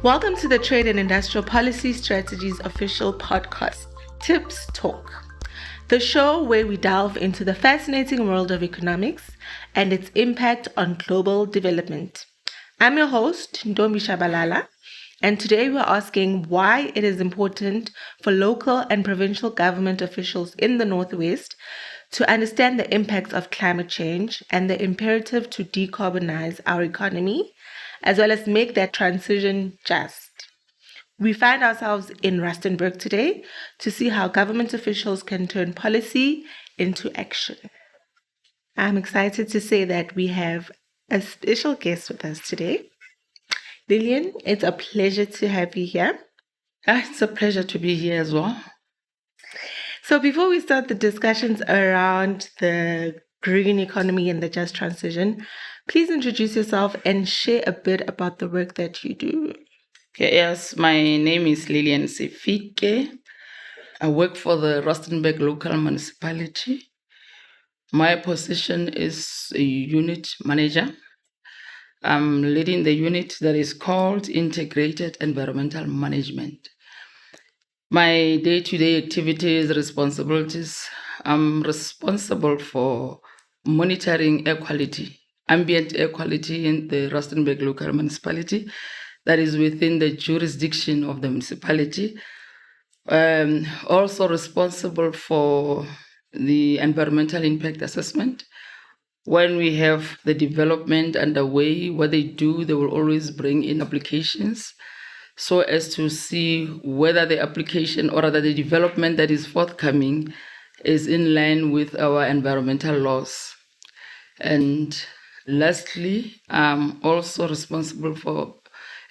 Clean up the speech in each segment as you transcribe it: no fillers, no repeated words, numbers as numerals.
Welcome to the Trade and Industrial Policy Strategies official podcast, Tips Talk, the show where we delve into the fascinating world of economics and its impact on global development. I'm your host, Ntombi Tshabalala, and today we're asking why it is important for local and provincial government officials in the Northwest to understand the impacts of climate change and the imperative to decarbonize our economy, as well as make that transition just. We find ourselves in Rustenburg today to see how government officials can turn policy into action. I'm excited to say that we have a special guest with us today. Lillian, it's a pleasure to have you here. It's a pleasure to be here as well. So before we start the discussions around the green economy and the just transition, please introduce yourself and share a bit about the work that you do. Okay, yes, my name is Lilian Sefike. I work for the Rustenburg Local Municipality. My position is a unit manager. I'm leading the unit that is called Integrated Environmental Management. My day-to-day activities, responsibilities, I'm responsible for monitoring air quality, ambient air quality in the Rustenburg Local Municipality that is within the jurisdiction of the municipality. Also responsible for the environmental impact assessment. When we have the development underway, what they do, they will always bring in applications so as to see whether the application or rather the development that is forthcoming is in line with our environmental laws. And lastly, I'm also responsible for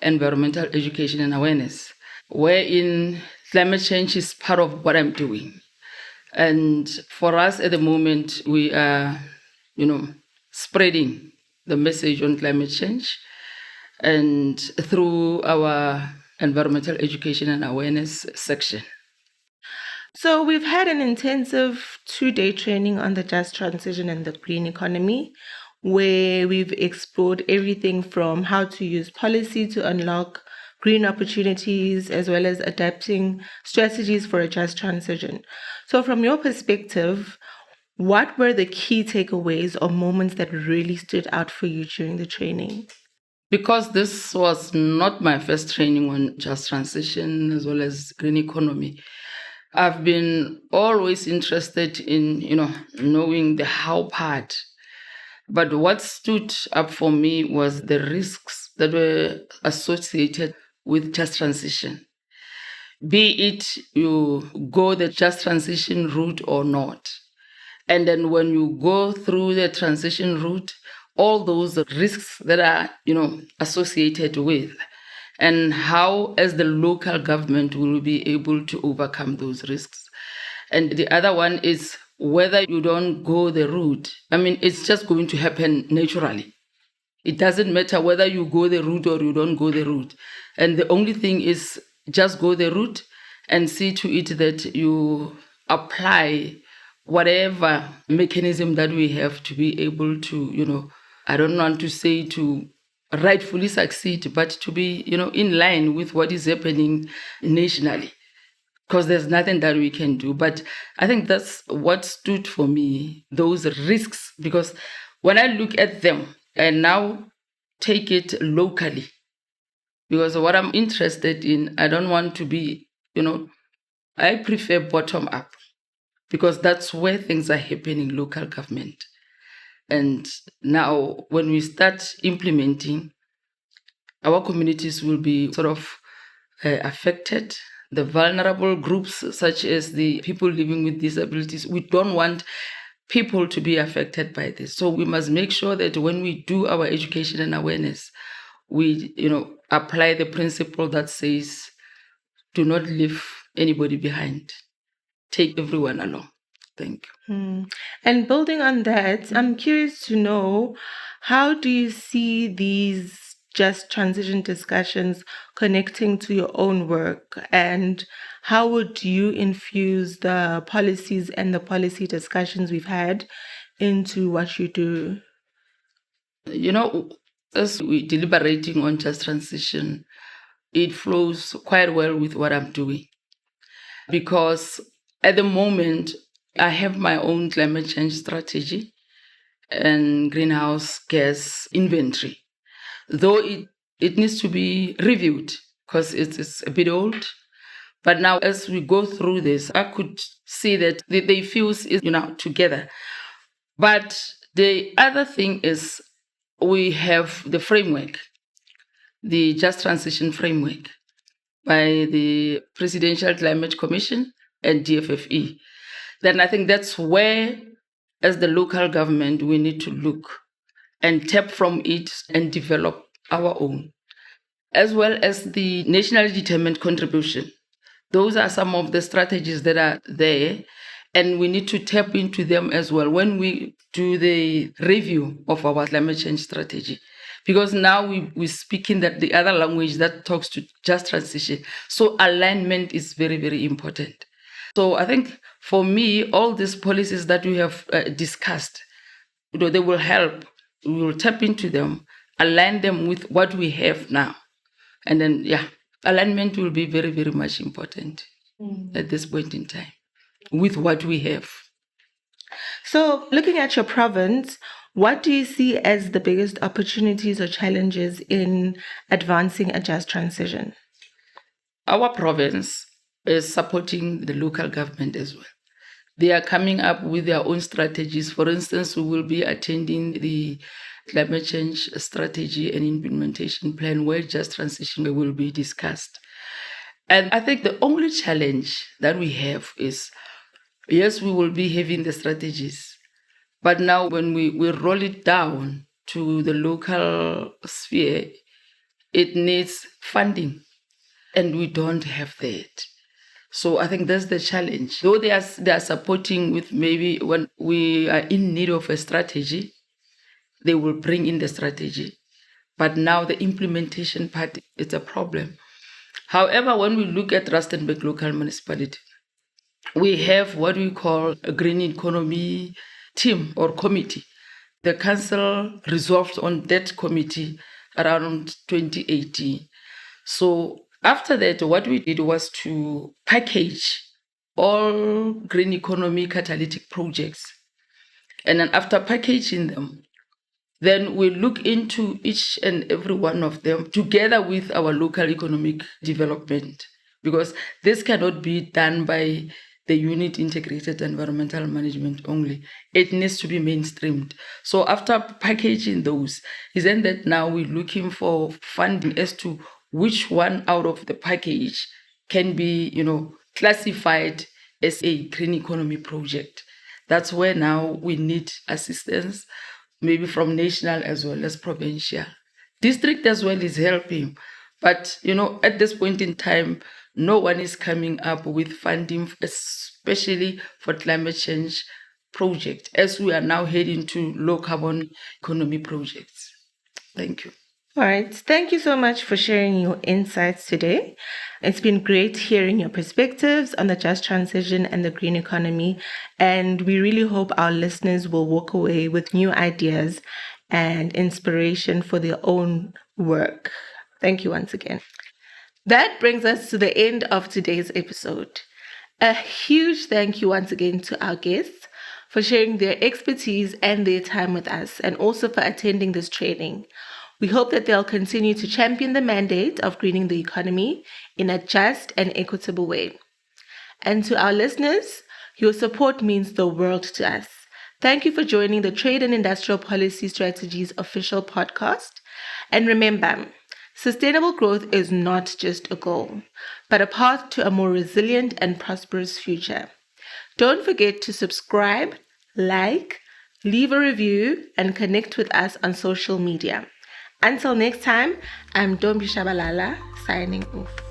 environmental education and awareness, wherein climate change is part of what I'm doing. And for us at the moment, we are, spreading the message on climate change and through our environmental education and awareness section. So we've had an intensive 2-day training on the just transition and the green economy, where we've explored everything from how to use policy to unlock green opportunities, as well as adapting strategies for a just transition. So from your perspective, what were the key takeaways or moments that really stood out for you during the training? Because this was not my first training on just transition as well as green economy, I've been always interested in, knowing the how part. But what stood up for me was the risks that were associated with just transition. Be it you go the just transition route or not. And then when you go through the transition route, all those risks that are, associated with, and how, as the local government, will be able to overcome those risks. And the other one is whether you don't go the route. I mean, it's just going to happen naturally. It doesn't matter whether you go the route or you don't go the route. And the only thing is just go the route and see to it that you apply whatever mechanism that we have to be able to, I don't want to say to rightfully succeed, but to be, in line with what is happening nationally. Because there's nothing that we can do. But I think that's what stood for me, those risks, because when I look at them and now take it locally, because what I'm interested in, I don't want to be, I prefer bottom up, because that's where things are happening, local government. And now when we start implementing, our communities will be sort of affected. The vulnerable groups, such as the people living with disabilities, we don't want people to be affected by this. So we must make sure that when we do our education and awareness, we, apply the principle that says, do not leave anybody behind. Take everyone along. Thank you. And building on that, I'm curious to know, how do you see these just transition discussions connecting to your own work, and how would you infuse the policies and the policy discussions we've had into what you do? As we're deliberating on just transition, it flows quite well with what I'm doing. Because at the moment, I have my own climate change strategy and greenhouse gas inventory, though it needs to be reviewed because it's a bit old. But now, as we go through this, I could see that they fuse it, together. But the other thing is we have the framework, the Just Transition Framework by the Presidential Climate Commission and DFFE. Then I think that's where, as the local government, we need to look and tap from it and develop our own, as well as the nationally determined contribution. Those are some of the strategies that are there, and we need to tap into them as well when we do the review of our climate change strategy. Because now we speak in the other language that talks to just transition. So alignment is very, very important. So I think for me, all these policies that we have discussed, they will help. We will tap into them, align them with what we have now. And then, alignment will be very, very much important at this point in time with what we have. So, looking at your province, what do you see as the biggest opportunities or challenges in advancing a just transition? Our province is supporting the local government as well. They are coming up with their own strategies. For instance, we will be attending the climate change strategy and implementation plan where just transition will be discussed. And I think the only challenge that we have is, yes, we will be having the strategies, but now when we roll it down to the local sphere, it needs funding, and we don't have that. So I think that's the challenge. Though they are supporting with maybe when we are in need of a strategy, they will bring in the strategy. But now the implementation part, it's a problem. However, when we look at Rustenburg Local Municipality, we have what we call a green economy team or committee. The council resolved on that committee around 2018. So after that, what we did was to package all green economy catalytic projects. And then after packaging them, then we look into each and every one of them together with our local economic development, because this cannot be done by the unit integrated environmental management only. It needs to be mainstreamed. So after packaging those, is then that now we're looking for funding as to which one out of the package can be, classified as a green economy project. That's where now we need assistance, maybe from national as well as provincial. District as well is helping. But, at this point in time, no one is coming up with funding, especially for climate change project, as we are now heading to low carbon economy projects. Thank you. All right. Thank you so much for sharing your insights today. It's been great hearing your perspectives on the just transition and the green economy. And we really hope our listeners will walk away with new ideas and inspiration for their own work. Thank you once again. That brings us to the end of today's episode. A huge thank you once again to our guests for sharing their expertise and their time with us, and also for attending this training. We hope that they'll continue to champion the mandate of greening the economy in a just and equitable way. And to our listeners, your support means the world to us. Thank you for joining the Trade and Industrial Policy Strategies official podcast. And remember, sustainable growth is not just a goal, but a path to a more resilient and prosperous future. Don't forget to subscribe, like, leave a review, and connect with us on social media. Until next time, I'm Ntombi Tshabalala, signing off.